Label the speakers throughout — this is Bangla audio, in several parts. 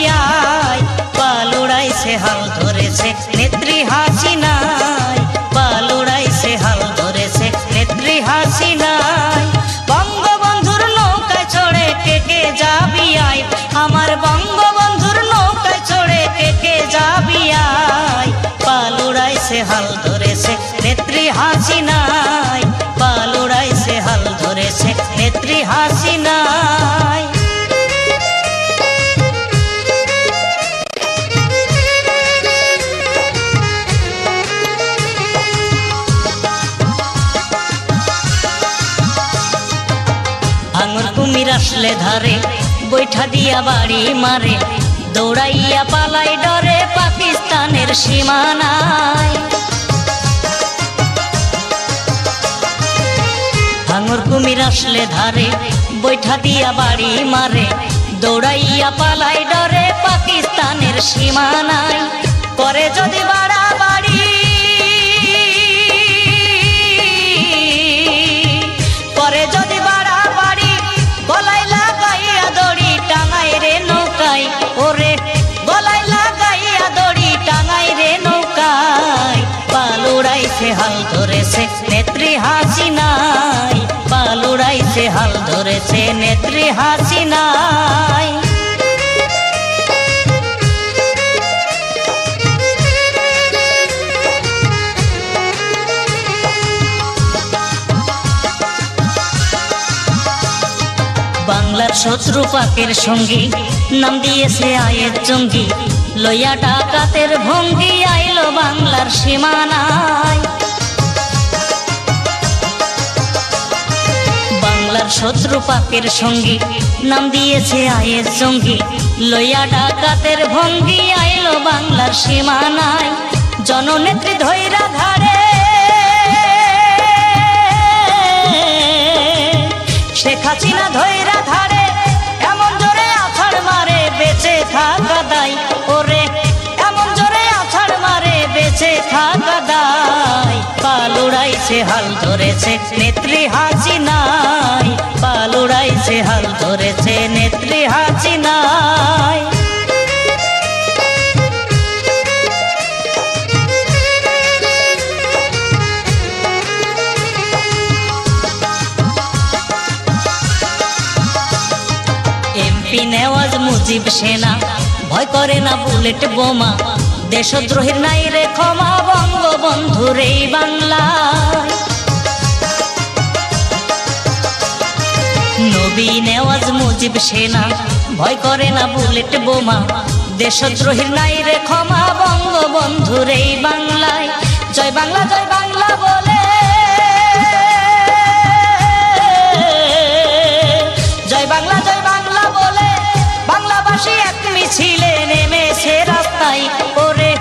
Speaker 1: জাবিয়ায় পাল উড়াইছে হাল ধরেছে নেত্রী হাসিনায় পাল উড়াইছে হাল ধরেছে নেত্রী হাসিনায় বঙ্গবন্ধুর নৌকায় চড়ে কে জাবিয়ায় আমার বঙ্গবন্ধুর নৌকায় চড়ে কে জাবিয়ায় পাল উড়াইছে হাল ধরেছে নেত্রী হাসিনায় পাল উড়াইছে হাল ধরেছে নেত্রী হাসিনায়। ভাঙর কুমির আসলে ধারে বৈঠা দিয়া বাড়ি মারে দৌড়াইয়া পালাই ডরে পাকিস্তানের সীমানায়। ভাঙর কুমির আসলে ধারে বৈঠা দিয়া বাড়ি মারে দৌড়াইয়া পালাই ডরে পাকিস্তানের সীমানায়। করে যদি বাড়াবাড়ি করে যদি বাড়াবাড়ি গলায় লাগাইয়া দড়ি টাঙায় রে নৌকায় ওরে গলায় লাগাইয়া দড়ি টাঙায় রে নৌকায় পাল উড়াইছে হাল ধরেছে নেত্রী হাসিনায় পাল উড়াইছে হাল ধরেছে নেত্রী হাসিনায়। বাংলার শত্রু পাকের সঙ্গী নাম দিয়েছে আয়ের জঙ্গি লইয়া ডাকাতের ভঙ্গি আইলো বাংলার সীমানায়। বাংলার শত্রু পাকের সঙ্গী নাম দিয়েছে আয়ের জঙ্গি লইয়া ডাকাতের ভঙ্গি আইলো বাংলার সীমানায়। জননেত্রী ধৈরা ধারে শেখ হাসিনা ধৈরা ধারে এমন জোরে আছাড় মারে বেঁচে থাকা দায় ওরে এমন জোরে আছাড় মারে বেঁচে থাকা দায় পাল উড়াইছে হাল ধরেছে নেত্রী হাসিনায় পাল উড়াইছে হাল ধরেছে নেত্রী হাসিনায়। এমপি নেওয়াজ মুজিব সেনা ভয় করে না বুলেট বোমা দেশদ্রোহীর নাই রে ক্ষমা বঙ্গবন্ধুর এই বাংলায়। নবী নেওয়াজ মুজিব সেনা ভয় করে না বুলেট বোমা দেশদ্রোহীর নাই রে ক্ষমা বঙ্গবন্ধুর এই বাংলায়। জয় বাংলা বলে জয় বাংলা বলে বাংলাবাসী এক মিছিলে নেমেছে রাস্তায় ওরে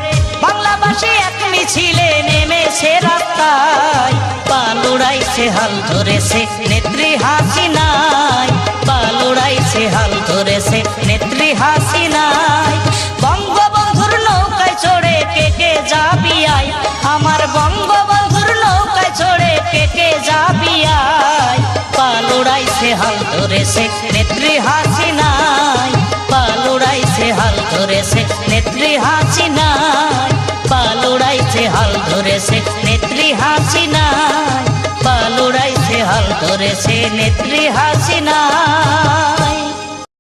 Speaker 1: বাংলাবাসী এক মিছিলে নেমেছে রাস্তায় পাল উড়াইছে হাল ধরেছে নেত্রী হাসিনায় পাল উড়াইছে হাল ধরেছে নেত্রী হাসিনায়। বঙ্গবন্ধুর নৌকায় চড়ে কে জাবিয়ায় আমার বঙ্গবন্ধুর নৌকায় চড়ে কে জাবিয়ায় পাল উড়াইছে হাল ধরেছে নেত্রী হাসিনায় পাল উড়াইছে হাল ধরেছে নেত্রী হাসিনায় পাল উড়াইছে হাল ধরেছে নেত্রী হাসিনায় পাল উড়াইছে হাল ধরেছে নেত্রী হাসিনায়।